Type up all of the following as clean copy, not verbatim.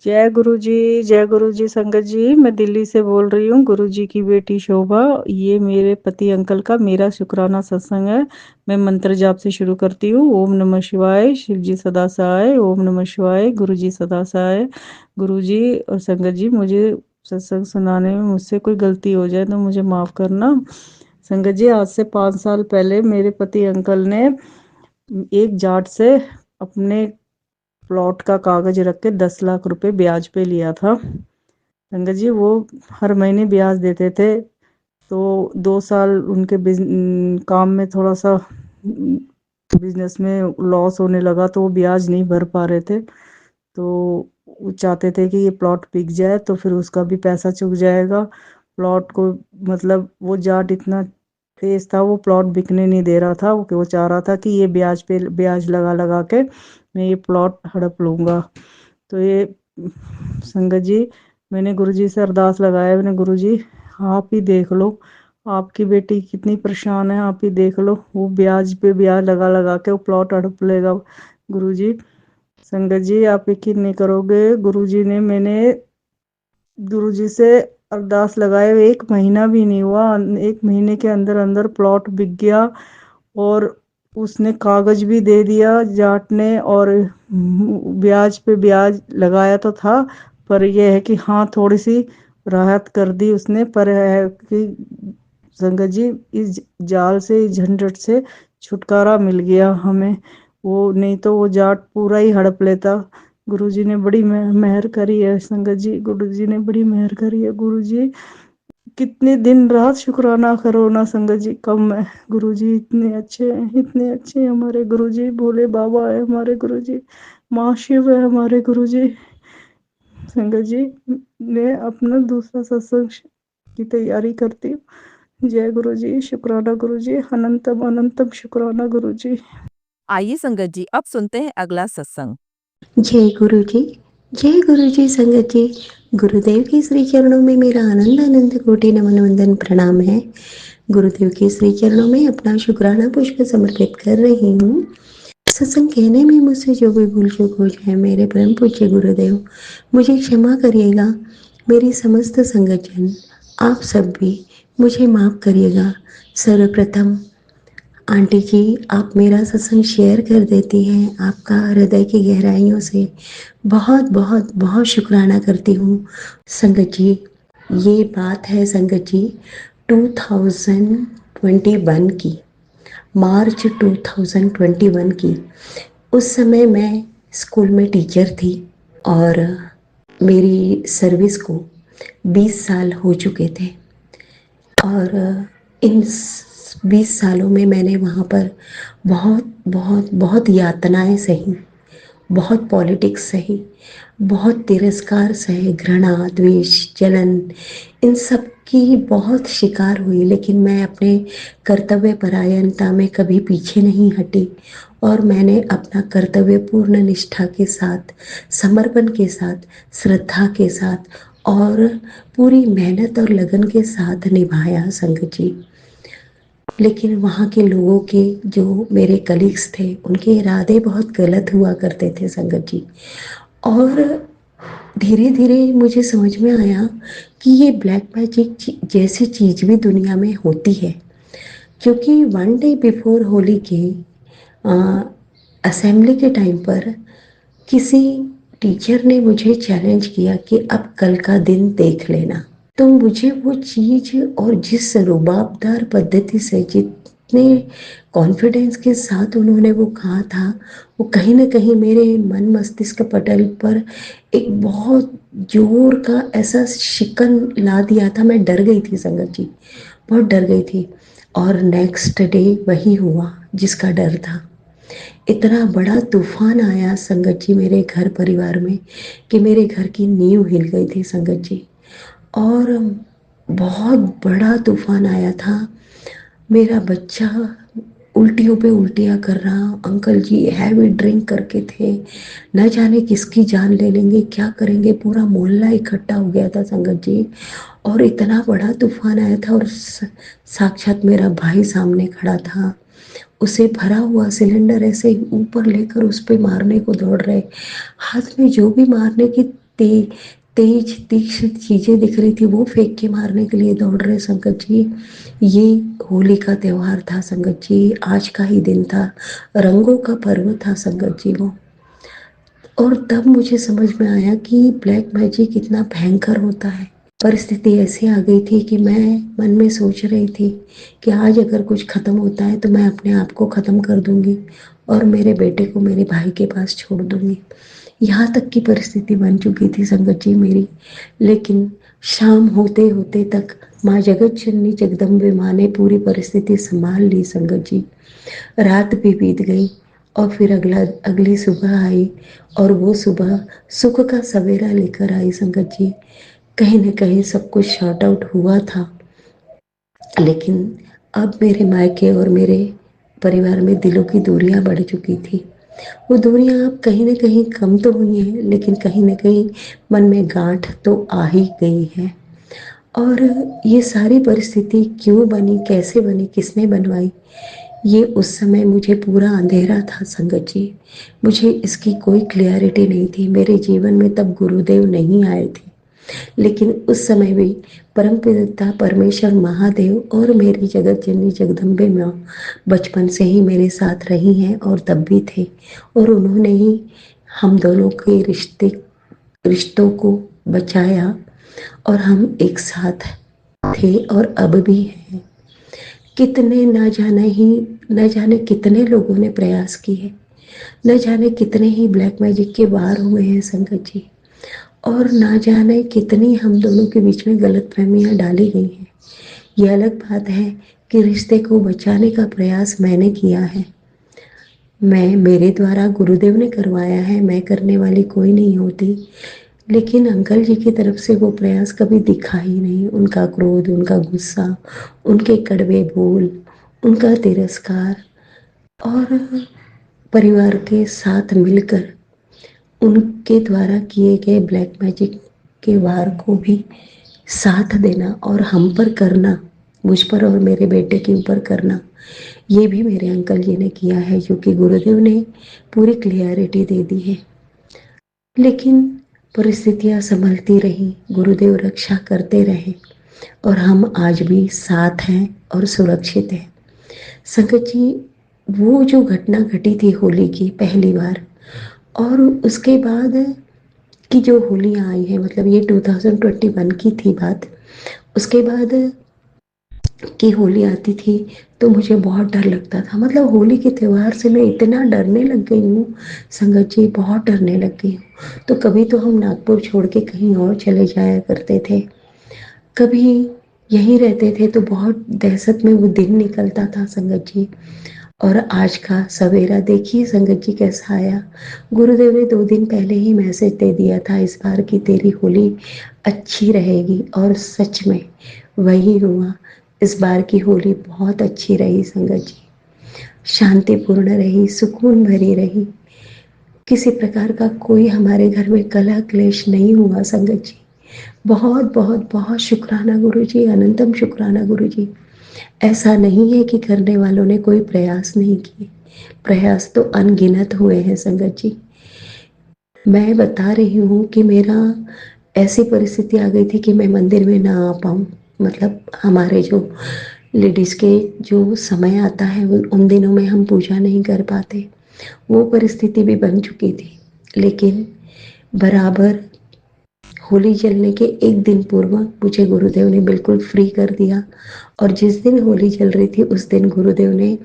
जय गुरु जी संगत जी। मैं दिल्ली से बोल रही हूँ, गुरु जी की बेटी शोभा। ये मेरे पति अंकल का मेरा शुक्राना सत्संग है। मैं मंत्र जाप से शुरू करती हूँ। ओम नमः शिवाय, शिव जी सदा सहाय। ओम नमः शिवाय, गुरु जी सदा सहाय। गुरु जी और संगत जी, मुझे सत्संग सुनाने में मुझसे कोई गलती हो जाए तो मुझे माफ़ करना। संगत जी, आज से 5 साल पहले मेरे पति अंकल ने एक जाट से अपने प्लॉट का कागज रख के 10 लाख रुपए ब्याज पे लिया था। संगत जी, वो हर महीने ब्याज देते थे। तो 2 साल उनके काम में थोड़ा सा बिजनेस में लॉस होने लगा, तो वो ब्याज नहीं भर पा रहे थे। तो वो चाहते थे कि ये प्लॉट बिक जाए तो फिर उसका भी पैसा चुक जाएगा। प्लॉट को मतलब वो जाट इतना तेज था, वो प्लॉट बिकने नहीं दे रहा था। वो चाह रहा था कि ये ब्याज पे ब्याज लगा लगा के मैं ये प्लॉट हड़प लूँगा। तो ये संगत जी, मैंने गुरुजी से अरदास लगाया। मैंने गुरुजी, आप ही देख लो, आपकी बेटी कितनी परेशान है, आप ही देख लो। वो ब्याज पे ब्याज लगा लगा के वो प्लॉट हड़प लेगा। गुरुजी, संगत जी, आप यकीन नहीं करोगे, मैंने गुरुजी से अरदास लगाए 1 महीना भी नहीं हुआ, 1 महीने के अंदर अंदर प्लॉट बिक गया। और उसने कागज भी दे दिया जाट ने, और ब्याज पे ब्याज लगाया तो था, पर यह है कि हाँ, थोड़ी सी राहत कर दी उसने। पर है कि संगत जी, इस जाल से, इस झंझट से छुटकारा मिल गया हमें। वो नहीं तो वो जाट पूरा ही हड़प लेता। गुरुजी ने बड़ी मेहर करी है संगत जी, गुरुजी ने बड़ी मेहर करी है। गुरुजी, कितने दिन रात शुक्राना करो ना संगत जी, कम है। गुरुजी इतने अच्छे हैं, इतने अच्छे हैं हमारे गुरुजी। भोले बाबा है हमारे गुरुजी, माँ शिव है हमारे गुरुजी। संगत जी, मैं अपना दूसरा सत्संग की तैयारी करती हूँ। जय गुरु जी, शुक्राना गुरु जी, अनंतम अनंतम शुक्राना गुरु जी। आइए संगत जी, अब सुनते हैं अगला सत्संग। जय गुरु जी, जय गुरु जी संगत जी। गुरुदेव के श्री चरणों में मेरा आनंद आनंद कोटि नमन वंदन प्रणाम है। गुरुदेव के श्री चरणों में अपना शुक्राना पुष्प समर्पित कर रही हूँ। सत्संग कहने में मुझसे जो भी भूल चूक हो जाए, मेरे परम पूज्य गुरुदेव मुझे क्षमा करिएगा। मेरी समस्त संगतजन, आप सब भी मुझे माफ़ करिएगा। सर्वप्रथम आंटी जी, आप मेरा सत्संग शेयर कर देती हैं, आपका हृदय की गहराइयों से बहुत बहुत बहुत शुक्राना करती हूँ। संगत जी, ये बात है संगत जी 2021 की, मार्च 2021 की। उस समय मैं स्कूल में टीचर थी और मेरी सर्विस को 20 साल हो चुके थे। और इन 20 सालों में मैंने वहाँ पर बहुत बहुत बहुत यातनाएं सही, बहुत पॉलिटिक्स सही, बहुत तिरस्कार सहे, घृणा, द्वेष, जलन, इन सब की बहुत शिकार हुई। लेकिन मैं अपने कर्तव्य परायणता में कभी पीछे नहीं हटी और मैंने अपना कर्तव्य पूर्ण निष्ठा के साथ, समर्पण के साथ, श्रद्धा के साथ और पूरी मेहनत और लगन के साथ निभाया संगत जी। लेकिन वहाँ के लोगों के, जो मेरे कलीग्स थे, उनके इरादे बहुत गलत हुआ करते थे संगत जी। और धीरे धीरे मुझे समझ में आया कि ये ब्लैक मैजिक जैसी चीज़ भी दुनिया में होती है। क्योंकि 1 डे बिफोर होली के असेंबली के टाइम पर किसी टीचर ने मुझे चैलेंज किया कि अब कल का दिन देख लेना। तो मुझे वो चीज़, और जिस रुबाबदार पद्धति से, जितने कॉन्फिडेंस के साथ उन्होंने वो कहा था, वो कहीं ना कहीं मेरे मन मस्तिष्क पटल पर एक बहुत जोर का ऐसा शिकन ला दिया था। मैं डर गई थी संगत जी, बहुत डर गई थी। और नेक्स्ट डे वही हुआ जिसका डर था। इतना बड़ा तूफान आया संगत जी मेरे घर परिवार में कि मेरे घर की नींव हिल गई थी संगत जी। और बहुत बड़ा तूफान आया था। मेरा बच्चा उल्टियों पे उल्टियाँ कर रहा, अंकल जी हैवी ड्रिंक करके थे, न जाने किसकी जान ले लेंगे, क्या करेंगे। पूरा मोहल्ला इकट्ठा हो गया था संगत जी। और इतना बड़ा तूफान आया था और साक्षात मेरा भाई सामने खड़ा था। उसे भरा हुआ सिलेंडर ऐसे ऊपर लेकर उस पे मारने को दौड़ रहे, हाथ में जो भी मारने की ते, तेज तीक्ष्ण चीजें दिख रही थी, वो फेंक के मारने के लिए दौड़ रहे संगत जी। ये होली का त्योहार था संगत जी, आज का ही दिन था, रंगों का पर्व था संगत जी वो। और तब मुझे समझ में आया कि ब्लैक मैजिक कितना भयंकर होता है। परिस्थिति ऐसी आ गई थी कि मैं मन में सोच रही थी कि आज अगर कुछ खत्म होता है तो मैं अपने आप को खत्म कर दूंगी और मेरे बेटे को मेरे भाई के पास छोड़ दूंगी। यहाँ तक की परिस्थिति बन चुकी थी संगत जी मेरी। लेकिन शाम होते होते तक माँ जगत जननी जगदम्बे माँ ने पूरी परिस्थिति संभाल ली संगत जी। रात भी बीत गई और फिर अगली सुबह आई, और वो सुबह सुख का सवेरा लेकर आई संगत जी। कहीं न कहीं सब कुछ शॉर्ट आउट हुआ था, लेकिन अब मेरे मायके और मेरे परिवार में दिलों की दूरियां बढ़ चुकी थी। वो दूरियां अब कहीं न कहीं कम तो हुई हैं, लेकिन कहीं न कहीं मन में गांठ तो आ ही गई है। और ये सारी परिस्थिति क्यों बनी, कैसे बनी, किसने बनवाई, ये उस समय मुझे पूरा अंधेरा था संगत जी। मुझे इसकी कोई क्लियरिटी नहीं थी। मेरे जीवन में तब गुरुदेव नहीं आए थे, लेकिन उस समय भी परमपिता परमेश्वर महादेव और मेरी जगत जननी जगदम्बे माँ बचपन से ही मेरे साथ रही हैं और तब भी थे, और उन्होंने ही हम दोनों के रिश्तों को बचाया और हम एक साथ थे और अब भी हैं। कितने न जाने कितने लोगों ने प्रयास किए, न जाने कितने ही ब्लैक मैजिक के वार हुए हैं संगत जी, और ना जाने कितनी हम दोनों के बीच में गलतफहमियां डाली गई हैं। ये अलग बात है कि रिश्ते को बचाने का प्रयास मैंने किया है, मेरे द्वारा गुरुदेव ने करवाया है, मैं करने वाली कोई नहीं होती। लेकिन अंकल जी की तरफ से वो प्रयास कभी दिखा ही नहीं। उनका क्रोध, उनका गुस्सा, उनके कड़वे बोल, उनका तिरस्कार, और परिवार के साथ मिलकर उनके द्वारा किए गए ब्लैक मैजिक के वार को भी साथ देना और हम पर करना, मुझ पर और मेरे बेटे के ऊपर करना, ये भी मेरे अंकल जी ने किया है, क्योंकि गुरुदेव ने पूरी क्लियरिटी दे दी है। लेकिन परिस्थितियां संभलती रही, गुरुदेव रक्षा करते रहे, और हम आज भी साथ हैं और सुरक्षित हैं संगत जी। वो जो घटना घटी थी होली की पहली बार, और उसके बाद की जो होलियाँ आई हैं, मतलब ये 2021 की थी बात, उसके बाद की होली आती थी तो मुझे बहुत डर लगता था। मतलब होली के त्यौहार से मैं इतना डरने लग गई हूँ संगत जी, बहुत डरने लग गई हूँ। तो कभी तो हम नागपुर छोड़ के कहीं और चले जाया करते थे, कभी यहीं रहते थे, तो बहुत दहशत में वो दिन निकलता था संगत जी। और आज का सवेरा देखिए संगत जी कैसा आया। गुरुदेव ने 2 दिन पहले ही मैसेज दे दिया था, इस बार की तेरी होली अच्छी रहेगी, और सच में वही हुआ। इस बार की होली बहुत अच्छी रही संगत जी, शांतिपूर्ण रही, सुकून भरी रही। किसी प्रकार का कोई हमारे घर में कलह क्लेश नहीं हुआ संगत जी। बहुत बहुत बहुत शुक्राना गुरु जी, अनंतम शुक्राना गुरु जी। ऐसा नहीं है कि करने वालों ने कोई प्रयास नहीं किए, प्रयास तो अनगिनत हुए हैं संगत जी। मैं बता रही हूँ कि मेरा ऐसी परिस्थिति आ गई थी कि मैं मंदिर में ना आ पाऊँ। मतलब हमारे जो लेडीज़ के जो समय आता है वो उन दिनों में हम पूजा नहीं कर पाते, वो परिस्थिति भी बन चुकी थी। लेकिन बराबर होली जलने के एक दिन पूर्व मुझे गुरुदेव ने बिल्कुल फ्री कर दिया, और जिस दिन होली जल रही थी उस दिन गुरुदेव ने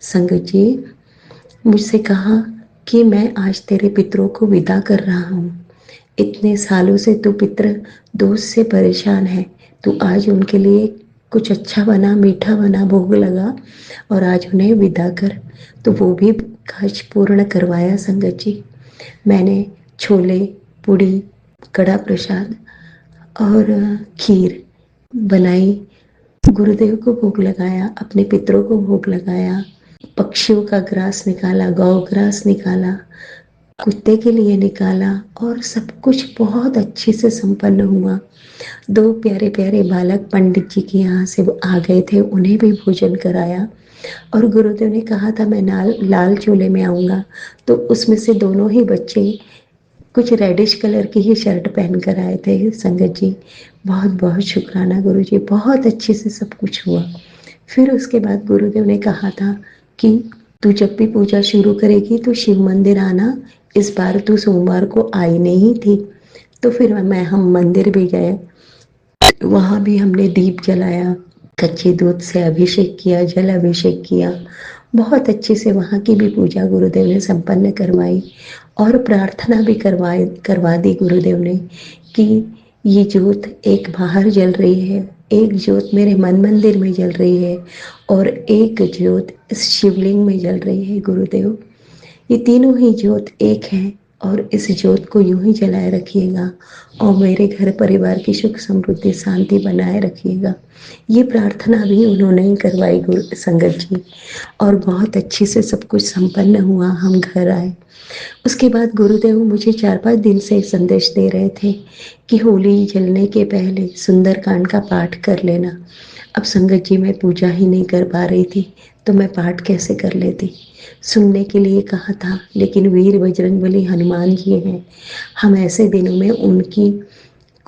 संगत जी मुझसे कहा कि मैं आज तेरे पितरों को विदा कर रहा हूँ। इतने सालों से तू पितर दोस्त से परेशान है, तू आज उनके लिए कुछ अच्छा बना, मीठा बना, भोग लगा, और आज उन्हें विदा कर। तो वो भी काज पूर्ण करवाया संगत जी। मैंने छोले, पूड़ी, कड़ा प्रसाद और खीर बनाई, गुरुदेव को भोग लगाया, अपने पितरों को भोग लगाया, पक्षियों का ग्रास निकाला, गौ ग्रास निकाला, कुत्ते के लिए निकाला, और सब कुछ बहुत अच्छे से संपन्न हुआ। 2 प्यारे प्यारे बालक पंडित जी के यहाँ से आ गए थे, उन्हें भी भोजन कराया, और गुरुदेव ने कहा था मैं लाल चूल्हे में आऊँगा, तो उसमें से दोनों ही बच्चे कुछ रेडिश कलर की ही शर्ट पहन कर आए थे संगत जी। बहुत बहुत शुक्राना गुरु जी, बहुत अच्छे से सब कुछ हुआ। फिर उसके बाद गुरुदेव ने कहा था कि तू जब भी पूजा शुरू करेगी तो शिव मंदिर आना। इस बार तू सोमवार को आई नहीं थी, तो फिर हम मंदिर भी गए। वहां भी हमने दीप जलाया, कच्चे दूध से अभिषेक किया, जल अभिषेक किया। बहुत अच्छे से वहां की भी पूजा गुरुदेव ने संपन्न करवाई और प्रार्थना भी करवा दी गुरुदेव ने कि ये ज्योत एक बाहर जल रही है, एक ज्योत मेरे मन मंदिर में जल रही है और एक ज्योत इस शिवलिंग में जल रही है गुरुदेव। ये तीनों ही ज्योत एक हैं और इस ज्योत को यूं ही जलाए रखिएगा और मेरे घर परिवार की सुख समृद्धि शांति बनाए रखिएगा। ये प्रार्थना भी उन्होंने ही करवाई गुरु संगत जी, और बहुत अच्छे से सब कुछ संपन्न हुआ। हम घर आए, उसके बाद गुरुदेव मुझे 4-5 दिन से संदेश दे रहे थे कि होली जलने के पहले सुंदरकांड का पाठ कर लेना। अब संगत जी मैं पूजा ही नहीं कर पा रही थी, तो मैं पाठ कैसे कर लेती। सुनने के लिए कहा था, लेकिन वीर बजरंगबली हनुमान जी हैं, हम ऐसे दिनों में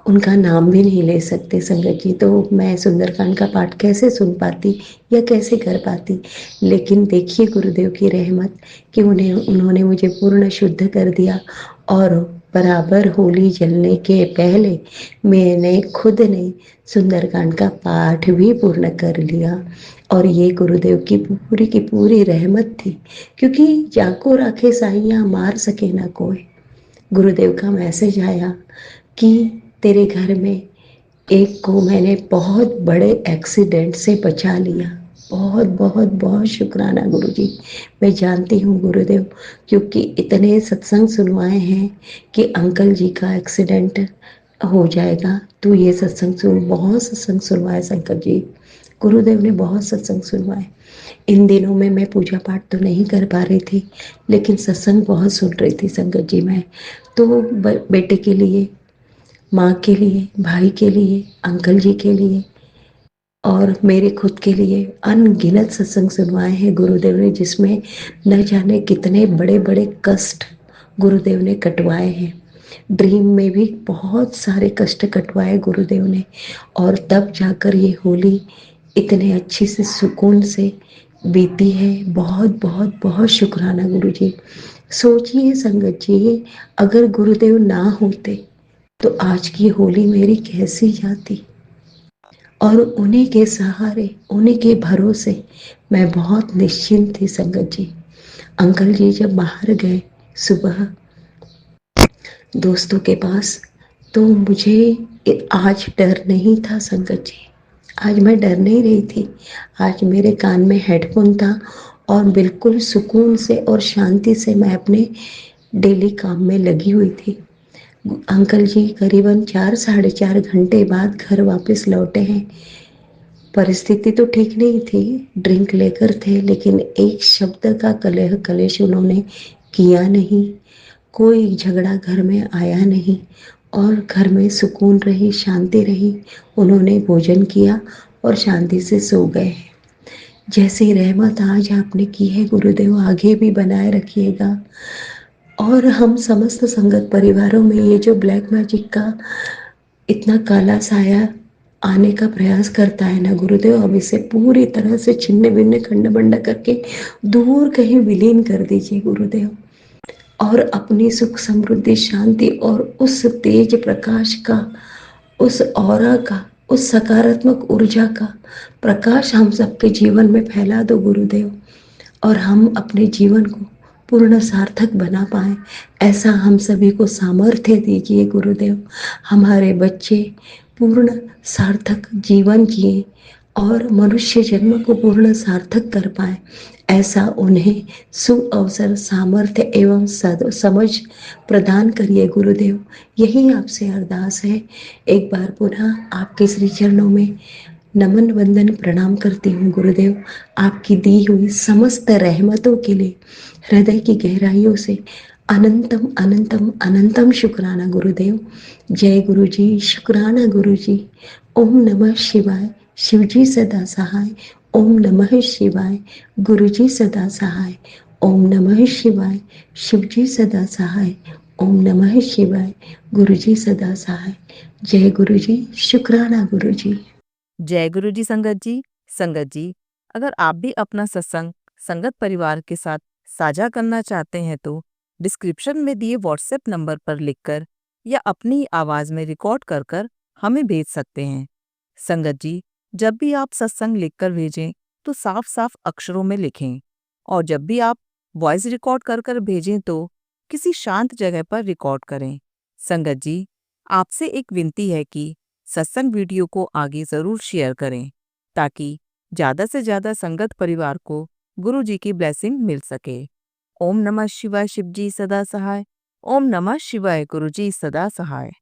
उनका नाम भी नहीं ले सकते संगत जी, तो मैं सुंदरकांड का पाठ कैसे सुन पाती या कैसे कर पाती। लेकिन देखिए गुरुदेव की रहमत कि उन्होंने मुझे पूर्ण शुद्ध कर दिया और बराबर होली जलने के पहले मैंने खुद ने सुंदरकांड का पाठ भी पूर्ण कर लिया। और ये गुरुदेव की पूरी रहमत थी, क्योंकि जाको राखे साइयां मार सके ना कोई। गुरुदेव का मैसेज आया कि तेरे घर में एक को मैंने बहुत बड़े एक्सीडेंट से बचा लिया। बहुत बहुत बहुत शुक्राना गुरु जी। मैं जानती हूँ गुरुदेव, क्योंकि इतने सत्संग सुनवाए हैं कि अंकल जी का एक्सीडेंट हो जाएगा, तो ये सत्संग सुन, बहुत सत्संग सुनवाए संकट जी। गुरुदेव ने बहुत सत्संग सुनवाए। इन दिनों में मैं पूजा पाठ तो नहीं कर पा रही थी, लेकिन सत्संग बहुत सुन रही थी संगत जी। मैं तो बेटे के लिए, माँ के लिए, भाई के लिए, अंकल जी के लिए और मेरे खुद के लिए अनगिनत सत्संग सुनवाए हैं गुरुदेव ने, जिसमें न जाने कितने बड़े बड़े कष्ट गुरुदेव ने कटवाए हैं। ड्रीम में भी बहुत सारे कष्ट कटवाए गुरुदेव ने, और तब जाकर ये होली इतने अच्छे से सुकून से बीती है। बहुत बहुत बहुत शुक्राना गुरु जी। सोचिए संगत जी, अगर गुरुदेव ना होते तो आज की होली मेरी कैसी जाती। और उन्हीं के सहारे, उन्हीं के भरोसे मैं बहुत निश्चिंत थी संगत जी। अंकल जी जब बाहर गए सुबह दोस्तों के पास, तो मुझे आज डर नहीं था संगत जी। आज मैं डर नहीं रही थी। आज मेरे कान में हेडफोन था और बिल्कुल सुकून से और शांति से मैं अपने डेली काम में लगी हुई थी। अंकल जी करीबन 4-4.5 घंटे बाद घर वापस लौटे हैं। परिस्थिति तो ठीक नहीं थी, ड्रिंक लेकर थे, लेकिन एक शब्द का कलह कलेश उन्होंने किया नहीं। कोई झगड़ा घर में आया नहीं और घर में सुकून रही, शांति रही। उन्होंने भोजन किया और शांति से सो गए। जैसी रहमत आज आपने की है गुरुदेव, आगे भी बनाए रखिएगा। और हम समस्त संगत परिवारों में ये जो ब्लैक मैजिक का इतना काला साया आने का प्रयास करता है ना गुरुदेव, अब इसे पूरी तरह से छिन्न भिन्न खंड बंड करके दूर कहीं विलीन कर दीजिए गुरुदेव। और अपनी सुख समृद्धि शांति और उस तेज प्रकाश का, उस ऑरा का, उस सकारात्मक ऊर्जा का प्रकाश हम सबके जीवन में फैला दो गुरुदेव, और हम अपने जीवन को पूर्ण सार्थक बना पाए, ऐसा हम सभी को सामर्थ्य दीजिए गुरुदेव। हमारे बच्चे पूर्ण सार्थक जीवन जिए और मनुष्य जन्म को पूर्ण सार्थक कर पाए, ऐसा उन्हें सुअवसर, सामर्थ्य एवं समझ प्रदान करिए गुरुदेव। यही आपसे अरदास है। एक बार पुनः आपके श्री चरणों में नमन वंदन प्रणाम करती हूँ गुरुदेव। आपकी दी हुई समस्त रहमतों के लिए हृदय की गहराइयों से अनंतम अनंतम अनंतम शुक्राना गुरुदेव। जय गुरु जी, शुक्राना गुरु जी। ओम नमः शिवाय, शिव जी सदा सहाय। ओम नमः शिवाय, गुरु जी सदा सहाय। ओम नमः शिवाय, शिव जी सदा सहाय। ओम नमः शिवाय। गुरुजी सदा सहाय। जय गुरुजी। शुक्राना गुरुजी। जय गुरु जी संगत जी। संगत जी, अगर आप भी अपना सत्संग संगत परिवार के साथ साझा करना चाहते हैं तो डिस्क्रिप्शन में दिए व्हाट्सएप नंबर पर लिखकर या अपनी आवाज़ में रिकॉर्ड कर कर हमें भेज सकते हैं। संगत जी, जब भी आप सत्संग लिखकर भेजें तो साफ साफ अक्षरों में लिखें, और जब भी आप वॉइस रिकॉर्ड कर कर भेजें तो किसी शांत जगह पर रिकॉर्ड करें। संगत जी, आपसे एक विनती है कि सत्संग वीडियो को आगे ज़रूर शेयर करें ताकि ज़्यादा से ज़्यादा संगत परिवार को गुरु जी की ब्लेसिंग मिल सके। ओम नमः शिवाय। शिव जी सदा सहाय। ओम नमः शिवाय। गुरु जी सदा सहाय।